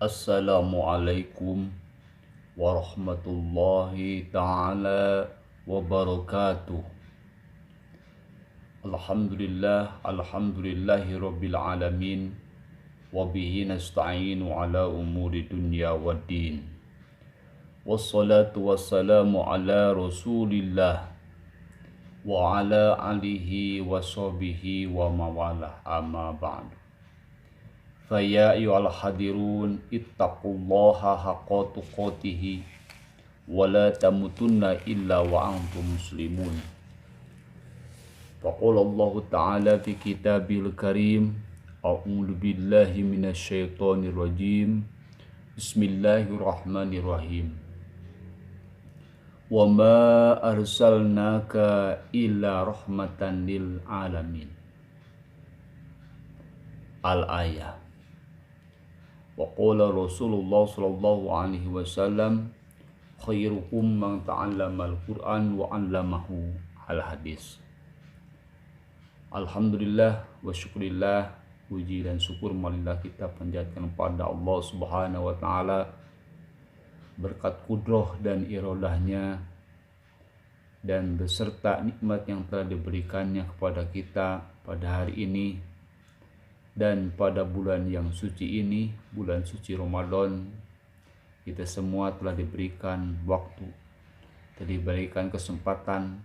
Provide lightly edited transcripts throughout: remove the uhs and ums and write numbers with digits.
Assalamualaikum warahmatullahi ta'ala wabarakatuh. Alhamdulillahi rabbil alamin. Wabihi nasta'inu ala umuri dunya waddin. Wassalatu wassalamu ala rasulillah wa ala alihi wa sahbihi wa mawalah, amma ba'du. Faya ayyuhal hadirun ittaqullaha haqqa tuqatih wa la tamutunna illa wa antum muslimun. Faqala Allah Ta'ala fi kitabil karim, a'udzu billahi minasyaitonir rajim. Bismillahirrahmanirrahim. Wa ma arsalnaka illa rahmatan lil alamin. Al-ayah. Wa qala Rasulullah sallallahu alaihi wasallam, khairukum man ta'allama al-Qur'an wa 'allamahu. Al-hadis. Alhamdulillah wa syukurillah, puji dan syukur marilah kita panjatkan kepada Allah Subhanahu wa taala berkat kudrah dan iradahnya dan beserta nikmat yang telah diberikannya kepada kita pada hari ini dan pada bulan yang suci ini, bulan suci Ramadan. Kita semua telah diberikan waktu, telah diberikan kesempatan,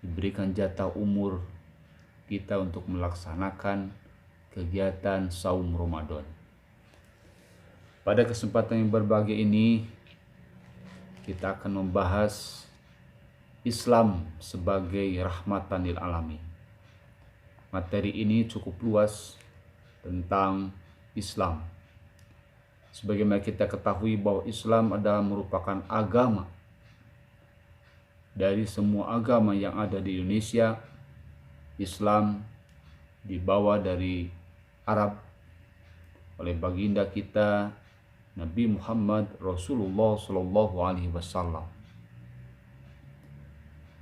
diberikan jatah umur kita untuk melaksanakan kegiatan saum Ramadan. Pada kesempatan yang berbahagia ini, kita akan membahas Islam sebagai rahmatan lil alamin. Materi ini cukup luas tentang Islam. Sebagaimana kita ketahui bahwa Islam adalah merupakan agama dari semua agama yang ada di Indonesia. Islam dibawa dari Arab oleh baginda kita Nabi Muhammad Rasulullah Sallallahu Alaihi Wasallam.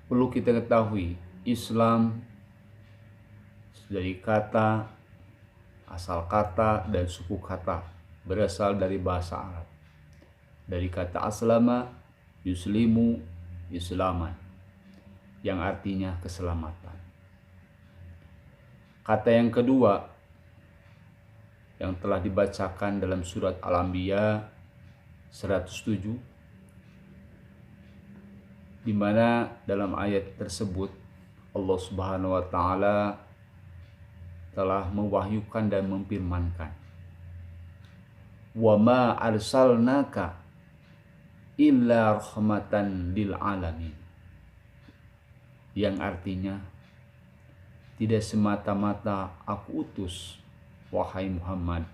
Perlu kita ketahui, Islam dari kata, asal kata dan suku kata berasal dari bahasa Arab. Dari kata aslama, yuslimu, islaman, yang artinya keselamatan. Kata yang kedua yang telah dibacakan dalam surat Al-Anbiya 107, di mana dalam ayat tersebut Allah Subhanahu wa taala telah mewahyukan dan memfirmankan, wa ma arsalnaka illa rahmatan lil alamin, yang artinya tidak semata-mata aku utus wahai Muhammad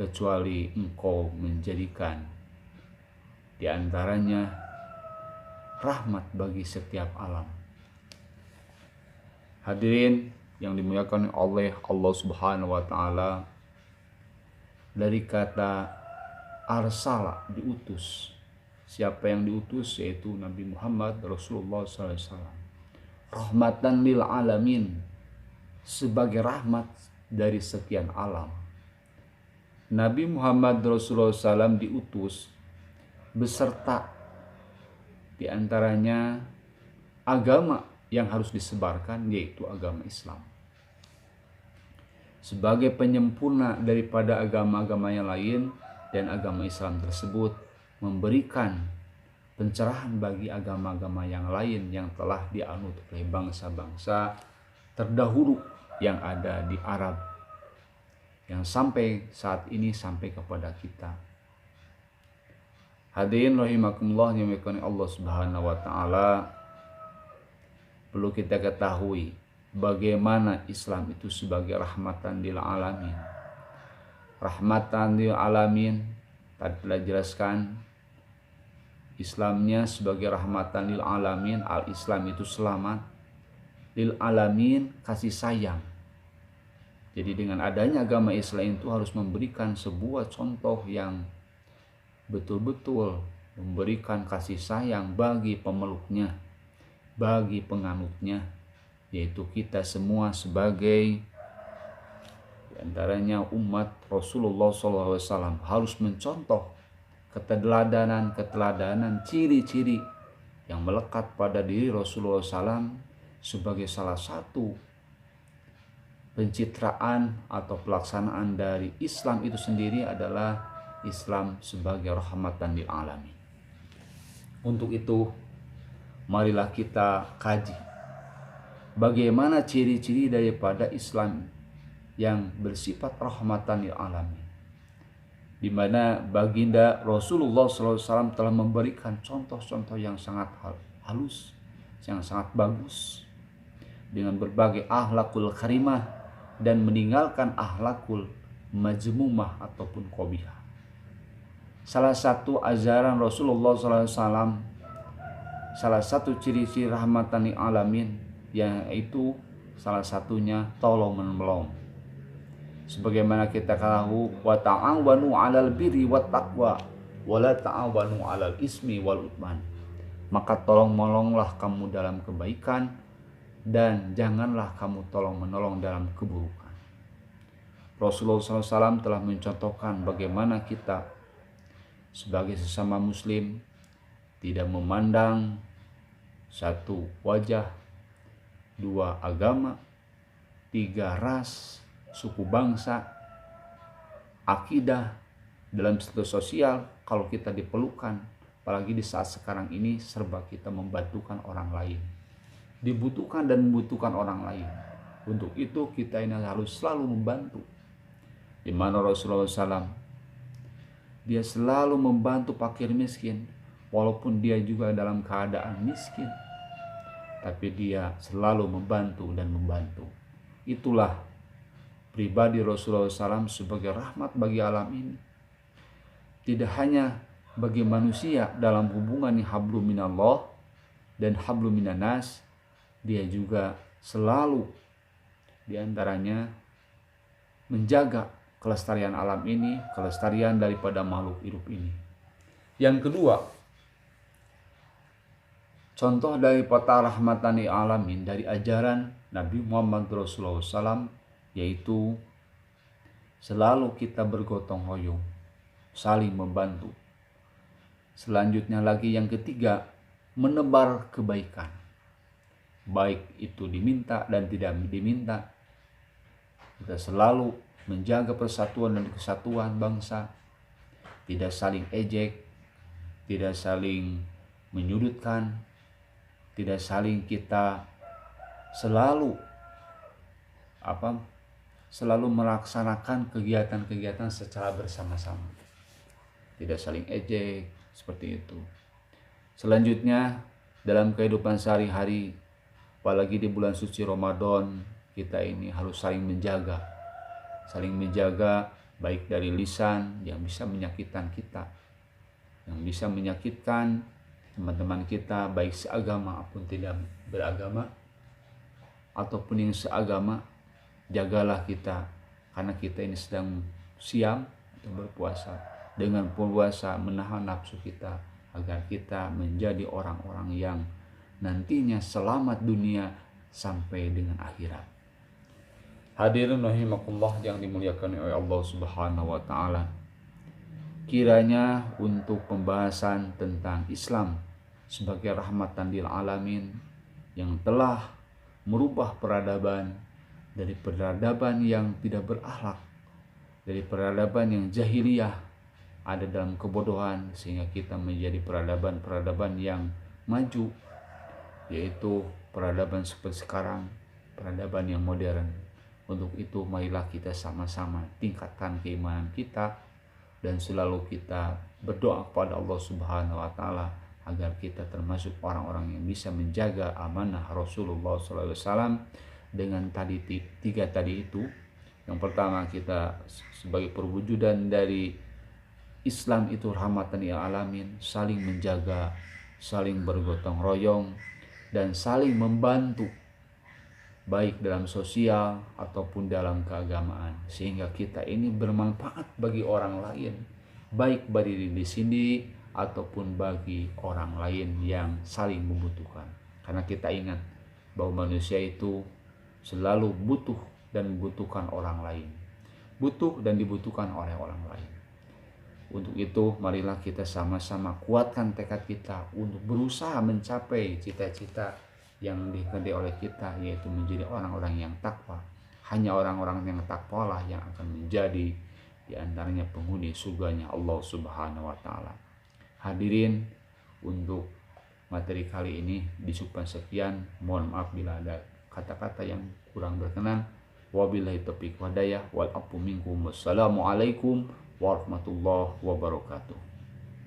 kecuali engkau menjadikan di antaranya rahmat bagi setiap alam. Hadirin yang dimuliakan oleh Allah Subhanahu wa taala, dari kata arsala, diutus. Siapa yang diutus? Yaitu Nabi Muhammad Rasulullah SAW. Rahmatan lil alamin, sebagai rahmat dari sekian alam. Nabi Muhammad Rasulullah SAW diutus beserta di antaranya agama yang harus disebarkan, yaitu agama Islam. Sebagai penyempurna daripada agama-agama yang lain, dan agama Islam tersebut memberikan pencerahan bagi agama-agama yang lain yang telah dianut oleh bangsa-bangsa terdahulu yang ada di Arab, yang sampai saat ini sampai kepada kita. Hadirin rahimakumullah yang dimuliakan Allah Subhanahu wa taala, perlu kita ketahui bagaimana Islam itu sebagai rahmatan lil alamin. Rahmatan lil alamin tadi telah jelaskan, Islamnya sebagai rahmatan lil alamin. Al-Islam itu selamat, lil alamin kasih sayang. Jadi dengan adanya agama Islam itu harus memberikan sebuah contoh yang betul-betul memberikan kasih sayang bagi pemeluknya, bagi penganutnya, yaitu kita semua sebagai di antaranya umat Rasulullah SAW harus mencontoh keteladanan ciri-ciri yang melekat pada diri Rasulullah SAW sebagai salah satu pencitraan atau pelaksanaan dari Islam itu sendiri adalah Islam sebagai rahmatan lil alamin. Untuk itu, marilah kita kaji bagaimana ciri-ciri daripada Islam yang bersifat rahmatan lil alamin, di mana baginda Rasulullah SAW telah memberikan contoh-contoh yang sangat halus, yang sangat bagus, dengan berbagai akhlakul karimah dan meninggalkan akhlakul majmumah ataupun qabihah. Salah satu ajaran Rasulullah SAW, salah satu ciri-ciri rahmatan lil alamin, yaitu salah satunya tolong menolong. Sebagaimana kita tahu, wa ta'awanu 'alal birri wat taqwa wa la ta'awanu 'alal ismi wal udwan. Maka tolong menolonglah kamu dalam kebaikan dan janganlah kamu tolong menolong dalam keburukan. Rasulullah SAW telah mencontohkan bagaimana kita sebagai sesama muslim tidak memandang satu wajah, dua agama, tiga ras, suku bangsa, akidah dalam status sosial. Kalau kita diperlukan, apalagi di saat sekarang ini serba kita membantukan orang lain, dibutuhkan dan membutuhkan orang lain. Untuk itu kita ini harus selalu membantu. Di mana Rasulullah SAW, dia selalu membantu fakir miskin, walaupun dia juga dalam keadaan miskin, tapi dia selalu membantu dan membantu. Itulah pribadi Rasulullah SAW sebagai rahmat bagi alam ini. Tidak hanya bagi manusia dalam hubungan hablum minallah dan hablum minanas, dia juga selalu diantaranya menjaga kelestarian alam ini, kelestarian daripada makhluk hidup ini. Yang kedua, contoh daripada rahmatan lil alamin dari ajaran Nabi Muhammad Rasulullah SAW, yaitu selalu kita bergotong royong, saling membantu. Selanjutnya lagi yang ketiga, menebar kebaikan, baik itu diminta dan tidak diminta. Kita selalu menjaga persatuan dan kesatuan bangsa, tidak saling ejek, tidak saling menyudutkan, tidak saling kita selalu melaksanakan kegiatan-kegiatan secara bersama-sama, tidak saling ejek, seperti itu. Selanjutnya dalam kehidupan sehari-hari, apalagi di bulan suci Ramadan, kita ini harus saling menjaga baik dari lisan yang bisa menyakitkan kita, yang bisa menyakitkan teman-teman kita baik seagama maupun tidak beragama, ataupun yang seagama. Jagalah kita, karena kita ini sedang siam atau berpuasa. Dengan puasa menahan nafsu kita, agar kita menjadi orang-orang yang nantinya selamat dunia sampai dengan akhirat. Hadirin rahimakumullah yang dimuliakan oleh Allah Subhanahu wa taala. Kiranya untuk pembahasan tentang Islam sebagai rahmatan lil alamin yang telah merubah peradaban dari peradaban yang tidak berakhlak, dari peradaban yang jahiliyah, ada dalam kebodohan, sehingga kita menjadi peradaban yang maju, yaitu peradaban seperti sekarang, peradaban yang modern. Untuk itu marilah kita sama-sama tingkatkan keimanan kita dan selalu kita berdoa kepada Allah Subhanahu wa taala agar kita termasuk orang-orang yang bisa menjaga amanah Rasulullah SAW dengan tiga tadi itu. Yang pertama, kita sebagai perwujudan dari Islam itu rahmatan lil alamin, saling menjaga, saling bergotong royong, dan saling membantu baik dalam sosial ataupun dalam keagamaan, sehingga kita ini bermanfaat bagi orang lain, baik bagi diri sendiri ataupun bagi orang lain yang saling membutuhkan. Karena kita ingat bahwa manusia itu selalu butuh dan membutuhkan orang lain. butuh dan dibutuhkan oleh orang lain. Untuk itu, marilah kita sama-sama kuatkan tekad kita untuk berusaha mencapai cita-cita yang dikehendaki oleh kita, yaitu menjadi orang-orang yang takwa. Hanya orang-orang yang takwa lah yang akan menjadi di antaranya penghuni surganya Allah Subhanahu wa taala. Hadirin, untuk materi kali ini disukkan sekian. Mohon maaf bila ada kata-kata yang kurang berkenan. Wabillahi taufiq wal hidayah wal afu minkum. Wassalamualaikum warahmatullahi wabarakatuh.